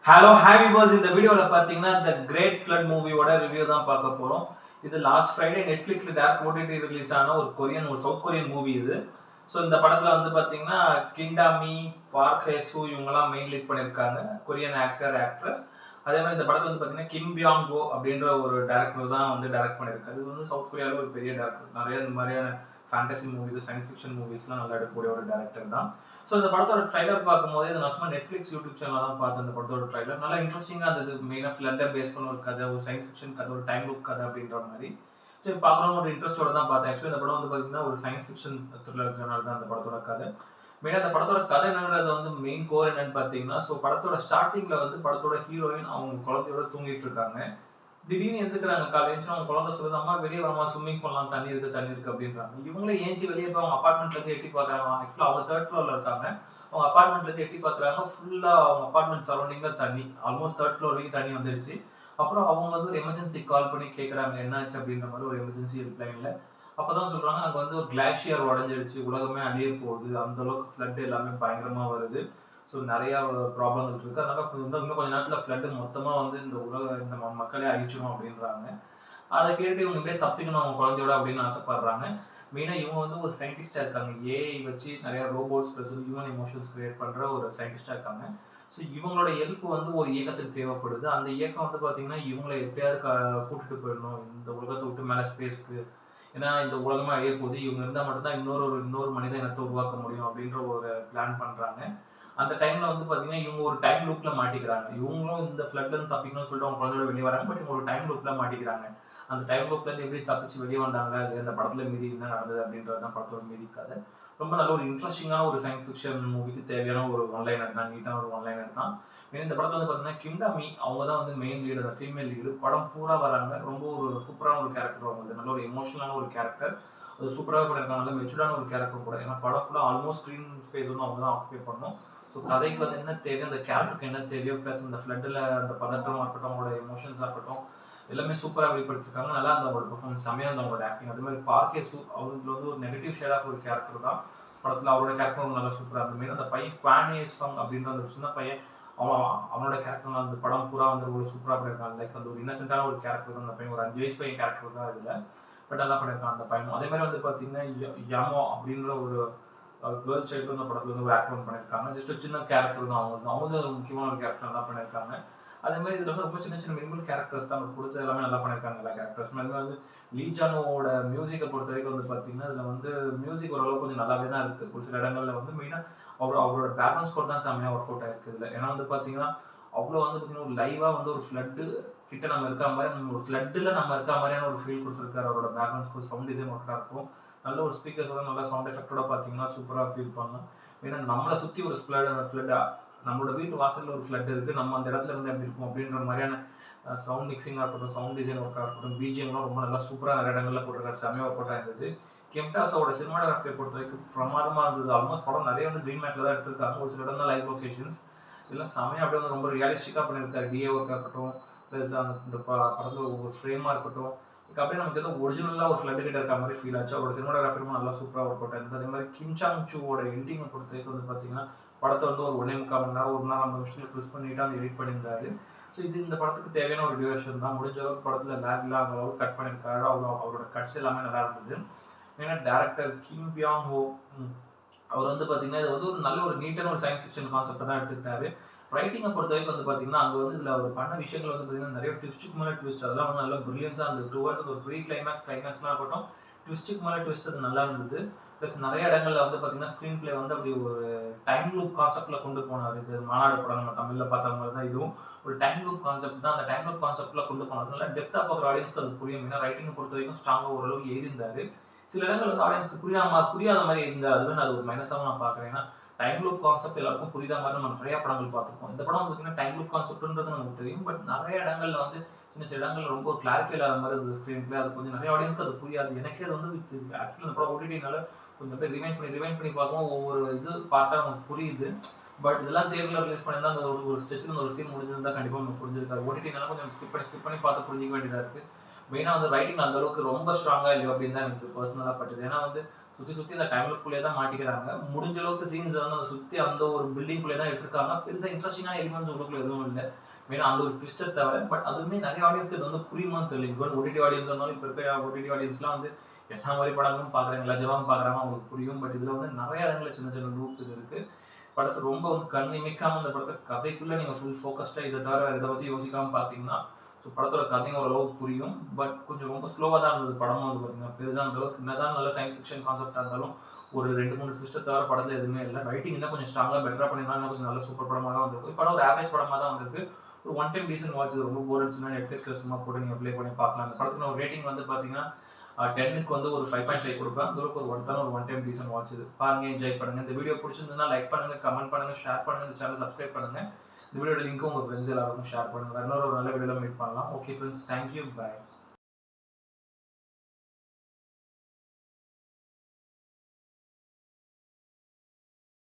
Hello happy purse இந்த வீடியோல பாத்தீங்கன்னா இந்த கிரேட் ஃப்ளட் மூவியோட ரிவ்யூ தான் பார்க்க போறோம். இது லாஸ்ட் ஃப்ரைடே நெட்ஃபிளிக்ஸ்ல டைரக்ட் ஓடிடி ரிலீஸ் ஆன ஒரு சவுத் கொரியன் மூவி இது. ஸோ இந்த படத்துல வந்து பாத்தீங்கன்னா கிண்டாமி, பார்க் ஹேசு இவங்கெல்லாம் மெயின் லீட் பண்ணியிருக்காங்க, கொரியன் ஆக்டர் ஆக்ட்ரஸ். அதே மாதிரி இந்த படத்துல வந்து பாத்தீங்கன்னா கிம் பியாங் கோ அப்படின்ற ஒரு டேரக்டர் தான் வந்து டைரக்ட் பண்ணியிருக்காரு. இது வந்து சவுத் கொரியாவில் ஒரு பெரிய டேரக்டர், நிறைய இந்த மாதிரியான ஃபேண்டசி மூவிஸ், சயின்ஸ் ஃபிக்ஷன் மூவிஸ்லாம் நல்லா எடுக்கக்கூடிய ஒரு டேரக்டர் தான். ஸோ இந்த படத்தோட ட்ரைலர் பார்க்கும்போது இது நான் சும்மா நெட்ஃப்ளிக்ஸ் யூடியூப் சேனல் தான் பார்த்தேன். இந்த படத்தோட ட்ரைலர் நல்லா இன்ட்ரெஸ்டிங்காக இருந்தது. மெயினாக ஃப்ளட்டை பேஸ் பண்ண ஒரு கதை, ஒரு சயின்ஸ் ஃபிக்ஷன் கதை, ஒரு டைம் லூப் கதை அப்படின்ற மாதிரி. சரி பார்க்கணும் ஒரு இன்ட்ரெஸ்டோட தான் பார்த்தேன். ஆக்சுவலி இந்த படம் வந்து பார்த்தீங்கன்னா ஒரு சயின்ஸ் ஃபிக்ஷன் த்ரில்லர் ஜானர் தான் இந்த படத்தோட கதை. மெயினாக இந்த படத்தோட கதை என்னன்றது வந்து மெயின் கோர் என்னன்னு பார்த்தீங்கன்னா, ஸோ படத்தோட ஸ்டார்டிங்ல வந்து படத்தோட ஹீரோயின் அவங்க குழந்தையோட தூங்கிட்டு இருக்காங்க. திடீர்னு எந்திரிக்கிறாங்க காலையில எழுந்துச்சு, அவங்க குழந்தை சொல்லுது, அம்மா வெளியே வாமா ஸ்விம்மிங் பண்ணலாம், தண்ணி இருக்கு அப்படின்றாங்க. இவங்களே ஏஞ்சி வெளியே போய் அவங்க அப்பார்ட்மெண்ட்ல இருந்து எட்டி பார்க்கறாங்க. ஆக்சுவலா அவங்க தேர்ட் ஃப்ளோர்ல இருக்காங்க. அவங்க அப்பார்ட்மெண்ட்ல இருந்து எட்டி பார்க்கறாங்க. ஃபுல்லா அவங்க அப்பார்ட்மெண்ட் சரௌண்டிங்ல தண்ணி, ஆல்மோஸ்ட் தேர்ட் ஃப்ளோர் வரைக்கும் தண்ணி வந்துருச்சு. அப்புறம் அவங்க வந்து ஒரு எமர்ஜென்சி கால் பண்ணி கேட்கறாங்க என்னாச்சு அப்படின்ற மாதிரி ஒரு எமர்ஜென்சி ஹெல்ப்லைன்ல. அப்பதான் சொல்றாங்க அங்க வந்து ஒரு கிளாஷியர் உடைஞ்சிருச்சு, உலகமே அழிய போகுது, அந்த அளவுக்கு ஃப்ளட் எல்லாமே பயங்கரமா வருது. ஸோ நிறைய ப்ராப்ளங்கள் இருக்கு. அதனால இன்னும் கொஞ்ச நேரத்துல ஃப்ளட் மொத்தமா வந்து இந்த மக்களே அழிச்சிடும் அப்படின்றாங்க. அதை கேட்டு இவங்க எப்படியே தப்பிக்கணும் அவங்க குழந்தையோட அப்படின்னு ஆசைப்படுறாங்க. மெயினா இவங்க வந்து ஒரு சயின்டிஸ்டா இருக்காங்க. ஏஐ வச்சு நிறைய robots plus human emotions create பண்ற ஒரு சயின்டிஸ்டா இருக்காங்க. ஸோ இவங்களோட ஹெல்ப் வந்து ஒரு இயக்கத்துக்கு தேவைப்படுது. அந்த இயக்கம் வந்து பாத்தீங்கன்னா இவங்களை எப்படியாவது கூட்டிட்டு போயிடணும் இந்த உலகத்தை விட்டு மேல ஸ்பேஸ்க்கு. ஏன்னா இந்த உலகமே அழிய போகுது, இவங்க இருந்தா மட்டும்தான் இன்னொரு மனித இனத்தை உருவாக்க முடியும் அப்படின்ற ஒரு பிளான் பண்றாங்க. அந்த டைம்ல வந்து பாத்தீங்கன்னா இவங்க ஒரு டைம் லூப்ல மாட்டிக்கிறாங்க. இவங்களும் இந்த ஃப்ளட்ல இருந்து தப்பிக்கணும்னு சொல்லிட்டு அவங்க குழந்தையோட வெளியே வராங்க. பட் இவங்க ஒரு டைம் லூப்ல மாட்டிக்கிறாங்க. அந்த டைம் லூப்ல இருந்து எப்படி தப்பிச்சு வெளியே வந்தாங்க, அந்த படத்துல மீதி என்ன நடந்தது அப்படின்றது தான் படத்தோட மீதி கதை. ரொம்ப நல்ல ஒரு இன்ட்ரெஸ்டிங்கான ஒரு சயின்ஸ் ஃபிக்ஷன் மூவிக்கு தேவையான ஒரு ஒன்லைனர் தான், நீட்டான ஒரு ஒன்லைனர் தான். இந்த படத்துல வந்து பாத்தீங்கன்னா கிம்டாமி அவங்க தான் வந்து மெயின் லீடு, அந்த ஃபீமேல் லீடு. படம் பூரா வராங்க. ரொம்ப ஒரு சூப்பரான ஒரு கேரக்டர் அவங்க, நல்ல ஒரு எமோஷனலான ஒரு கேரக்டர். அது சூப்பராக பண்ணியிருக்காங்க. நல்ல மெச்சூர்டான ஒரு கேரக்டர் கூட. ஏன்னா படம் ஃபுல்லா ஆல்மோஸ்ட் ஸ்க்ரீன் ஸ்பேஸ் வந்து அவங்க தான் ஆக்குபை பண்ணணும். ஸோ கதைக்கு வந்து என்ன தேவையோ, அந்த கேரக்டருக்கு என்ன தேவையோ, ப்ளஸ் இந்த ஃப்ளட்டில் அந்த பதற்றமாக இருக்கட்டும், அவங்களோட எமோஷன்ஸாக இருக்கட்டும், எல்லாமே சூப்பராக வெளிப்படுத்திருக்காங்க. நல்லா இருந்த அவங்களோட பெர்ஃபார்மன்ஸ், செமையாக இருந்த அவங்களோட ஆக்டிங். அதே மாதிரி பார்க்கேசு அவங்களுக்கு வந்து ஒரு நெகட்டிவ் ஷேட் ஆஃப் ஒரு கேரக்டர் தான் படத்தில். அவரோட கேரக்டரும் நல்லா சூப்பராக இருந்த மாரி அந்த பையன் குவானியேஸ்வாங் அப்படின்ற அந்த சின்ன பையன், அவனோட கேரக்டர் அந்த படம் பூரா வந்து ஒரு சூப்பராக பண்ணியிருக்காங்க. லைக் அந்த ஒரு இன்னசென்ட்டான ஒரு கேரக்டர் தான் அந்த பையன், ஒரு 5 வயசு பையன் கேரக்டர் தான் இதில். பட் நல்லா பண்ணியிருக்கான் அந்த பையனும். அதே மாதிரி வந்து பார்த்தீங்கன்னா யாமோ அப்படின்ற ஒரு கேர்ள் சைல்டு அந்த படத்துல வந்து ஒரு ஆக்ட் பண்ணியிருக்காங்க. ஜஸ்ட் ஒரு சின்ன கேரக்டர் தான் அவங்க, அவங்க ஒரு முக்கியமான ஒரு கேரக்டர் நல்லா பண்ணியிருக்காங்க. அதே மாதிரி இதுல வந்து ரொம்ப சின்ன சின்ன மினிமல் கேரக்டர்ஸ் தான் கொடுத்து எல்லாமே நல்லா பண்ணியிருக்காங்க எல்லா கேரக்டர்ஸுமே. அதுமாதிரி வந்து லீஜானோட மியூசிக்கை பொறுத்த வரைக்கும் வந்து பார்த்தீங்கன்னா இதுல வந்து மியூசிக் ஓரளவுக்கு கொஞ்சம் நல்லாவே தான் இருக்கு. ஒரு சில இடங்கள்ல வந்து மெயினாக அவரோட பேக்ரவுண்ட் ஸ்கோர் தான் செம்மையாக ஒர்க் அவுட் ஆயிருக்கு இதுல. ஏன்னா வந்து பார்த்தீங்கன்னா அவ்வளோ வந்து பார்த்தீங்கன்னா ஒரு லைவா வந்து ஒரு ஃப்ளட்டு கிட்ட நம்ம இருக்க மாதிரி, நம்ம ஒரு ஃப்ளட்டில் நம்ம இருக்க மாதிரியான ஒரு ஃபீல் கொடுத்துருக்காரு. அவரோட பேக்ரவுண்ட் ஸ்கோர், சவுண்ட் டிசைன் ஒர்க்காக இருக்கும். நல்ல ஒரு ஸ்பீக்கர்ஸோட நல்ல சவுண்ட் எஃபெக்டோட பார்த்தீங்கன்னா சூப்பராக ஃபீல் பண்ணலாம். ஏன்னா நம்மளை சுற்றி ஒரு ஃப்ளட், நம்மளோட வீட்டு வாசலில் ஒரு ஃப்ளட் இருக்குது, நம்ம அந்த இடத்துல இருந்து எப்படி இருக்கும் அப்படின்ற மாதிரியான சவுண்ட் மிக்சிங்காக இருக்கட்டும், சவுண்ட் டிசைன் ஒர்க்காக இருக்கட்டும், பிஜிஎம்லாம் ரொம்ப நல்லா சூப்பராக நிறைய இடங்களில் போட்டிருக்காரு. செம்மையாக ஒர்க் அவுட் இருந்தது. கெம்டாஸோட சினிமாட்டோகிராஃபியை பொறுத்த வரைக்கும் பிரமாதமாக இருந்தது. ஆல்மோஸ்ட் படம் நிறைய வந்து க்ரீன் மேட்டில் தான் எடுத்திருக்காங்க. ஒரு சில இடம் தான் லைவ் லொகேஷன். இதெல்லாம் செமையாக அப்படியே வந்து ரொம்ப ரியாலிஸ்டிக்காக பண்ணியிருக்காரு. டிஏ ஒர்க்காக இருக்கட்டும், ப்ளஸ் இந்த படத்தில் ஒரு ஃப்ரேமாக இருக்கட்டும், அப்படியே நமக்கு ஏதோ ஒரிஜினலாக ஒரு ஃப்ளட் கிட்ட இருக்க மாதிரி ஃபீல் ஆச்சு. அவரோட சினிமாட்டோகிராஃபியும் நல்லா சூப்பராக ஒர்க் அவுட் ஆயிருந்தது. அதே மாதிரி கிம் சாங் சூவோட எடிட்டிங்கை பொறுத்த வரைக்கும் வந்து பார்த்தீங்கன்னா படத்தை வந்து ஒரு 1.25 மணி நேரம், 1 மணி நேரம் 50 நிமிஷத்துல க்ரிஸ் பண்ணிட்டு அந்த எடிட் பண்ணியிருந்தாரு. ஸோ இது இந்த படத்துக்கு தேவையான ஒரு டியூரேஷன் தான். முடிஞ்ச அளவுக்கு படத்தில் லேக் இல்லாத அளவுக்கு கட் பண்ணியிருக்காரு. அவரோட கட்ஸ் எல்லாமே நல்லா இருந்தது. ஏன்னா டேரக்டர் கிம் பியாங் ஹோ அவர் வந்து பார்த்தீங்கன்னா இது வந்து ஒரு நல்ல ஒரு நீட்டான ஒரு சயின்ஸ் ஃபிக்ஷன் கான்செப்ட் தான் எடுத்துக்கிட்டாரு. ரைட்டிங்கை பொறுத்த வரைக்கும் வந்து பார்த்தீங்கன்னா அங்கே வந்து இதில் அவர் பண்ண விஷயங்கள் வந்து பார்த்தீங்கன்னா நிறைய ட்விஸ்ட்டுக்கு மேலே ட்விஸ்ட், அதெல்லாம் வந்து நல்லா பிரில்லியன்ஸாக இருந்தது. டுவர்ட்ஸ் ஒரு ப்ரீ கிளைமேக்ஸ்லாம் இருக்கட்டும், ட்விஸ்ட்டுக்கு மேலே ட்விஸ்ட் அது நல்லா இருந்தது. ப்ளஸ் நிறைய இடங்கள்ல வந்து பார்த்தீங்கன்னா ஸ்க்ரீன் பிளே வந்து அப்படி ஒரு டைம் லூப் கான்செப்ட்ல கொண்டு போனார். இது மாநாடு படம் நம்ம தமிழில் பார்த்த மாதிரி தான் இதுவும் ஒரு டைம் லூப் கான்செப்ட் தான். அந்த டைம் லூப் கான்செப்ட்ல கொண்டு போனது நல்லா டெப்த்தாக பார்க்குற ஆடியன்ஸ்க்கு அது புரியும். ஏன்னா ரைட்டிங்கை பொறுத்த வரைக்கும் ஸ்ட்ராங்காக ஓரளவுக்கு எழுதியிருந்தாரு. சில இடங்கள் வந்து ஆடியன்ஸ்க்கு புரியாத மாதிரி இருந்தால் அதுவே நான் ஒரு மைனஸாக நான் பார்க்குறேன். ஏன்னா டைம் லூப் கான்செப்ட் எல்லாருக்கும் புரியாத மாதிரி நம்ம நிறைய படங்கள் பார்த்துருக்கோம். இந்த படம் வந்து பார்த்தீங்கன்னா டைம் லூப் கான்செப்ட்ன்றது நமக்கு தெரியும். பட் நிறைய இடங்கள்ல வந்து சின்ன சில இடங்கள்ல ரொம்ப கிளாரிஃபை இல்லாத மாதிரி இருந்தது ஸ்க்ரீன் பிளே. அது கொஞ்சம் நிறைய ஆடியன்ஸ்க்கு அது புரியாது. எனக்கே அது வந்து ஆக்சுவலி இந்த படம் ஓடிடினால கொஞ்சம் பேர் ரிவைண்ட் பண்ணி பார்க்கவும் ஒவ்வொரு இது பார்த்தா நமக்கு புரியுது. பட் இதெல்லாம் தேட்டரில் ரிலீஸ் பண்ணியிருந்தா அந்த ஒரு ஸ்டெச்சில் ஒரு சீன் முடிஞ்சிருந்தா கண்டிப்பாக நமக்கு புரிஞ்சிருக்காது. ஓடிடினால கொஞ்சம் ஸ்கிப் பண்ணி பார்த்து புரிஞ்சிக்க வேண்டியதாக இருக்குது. மெயினாக வந்து ரைட்டிங் அந்த அளவுக்கு ரொம்ப ஸ்ட்ராங்காக இல்லையோ அப்படின்னு தான் எனக்கு பர்சனலாக பட்டுது. ஏன்னா வந்து சுத்தி இந்த டைம்லக்குள்ளேயே தான் மாட்டிக்கிறாங்க. முடிஞ்ச அளவுக்கு சீன்ஸ் வந்து அதை சுத்தி அந்த ஒரு பில்டிங்குள்ளே தான் எடுத்திருக்காங்க. பெருசா இன்ட்ரெஸ்டிங்கான எலிமெண்ட்ஸ் உள்ளுக்குள்ள எதுவும் இல்ல. மெயினா அந்த ஒரு ட்விஸ்ட்ட தவிர. பட் அதுவுமே நிறைய ஆடியன்ஸ்க்கு இது வந்து புரியுமான்னு தெரியல. ஈவன் ஓடிடி ஆடியன்ஸ் இருந்தாலும் இப்ப இருக்க ஓடிடி ஆடியன்ஸ்லாம் வந்து என்ன மாரி படங்களும் பார்க்குறாங்க, லஜ்வாவும் பார்க்குறாங்க, அவங்களுக்கு புரியும். பட் இதுல வந்து நிறைய இடங்கள்ல சின்ன சின்ன லூப் இது இருக்கு. படத்த ரொம்ப வந்து கண் இமைக்காம அந்த படத்த கதைக்குள்ள நீங்க ஃபுல் ஃபோக்கஸ்டா இத தவிர வேற எத பத்தி யோசிக்காம பார்த்தீங்கன்னா, ஸோ படத்தோட கதையும் ஓரளவுக்கு புரியும். பட் கொஞ்சம் ரொம்ப ஸ்லோவா தான் இருந்தது படமும் வந்து பார்த்தீங்கன்னா. பெருசா அந்த அளவுக்கு என்னதான் நல்ல சயன்ஸ் ஃபிக்ஷன் கான்செப்ட்டா இருந்தாலும், ஒரு 2, 3 ட்விஸ்ட்ட தவிர படத்துல எதுவுமே இல்ல. ரைட்டிங் இன்னும் கொஞ்சம் ஸ்ட்ராங்கா பெட்டரா பண்ணியிருந்தா இன்னும் கொஞ்சம் நல்ல சூப்பர் படமா தான் வந்திருக்கும். படம் ஒரு ஆவரேஜ் படமா தான் வந்திருக்கு. ஒரு ஒன் டைம் டீசன்ட் வாட்ச். இது ரொம்ப போர் அடிச்சுன்னா Netflixல சும்மா போட்டு நீங்க ப்ளே பண்ணி பார்க்கலாம். அந்த படத்துக்கு ஒரு ரேட்டிங் வந்து பார்த்தீங்கன்னா, 10க்கு வந்து ஒரு 5.5 குடுப்பேன். அந்த அளவுக்கு ஒரு ஒர்த்தான ஒரு ஒன் டைம் டீசன்ட் வாட்ச் இது. பாருங்க, என்ஜாய் பண்ணுங்க. இந்த வீடியோ பிடிச்சிருந்ததுன்னா லைக் பண்ணுங்க, கமெண்ட் பண்ணுங்க, ஷேர் பண்ணுங்க. இந்த சேனல் சப்ஸ்கிரைப் பண்ணுங்க. இந்த வீடியோட லிங்க்கும் உங்க ஃப்ரெண்ட்ஸ் எல்லாருக்கும் ஷேர் பண்ணுங்க. இன்னொரு ஒரு நல்ல வீடியோல மீட் பண்ணலாம். Okay friends, thank you. By.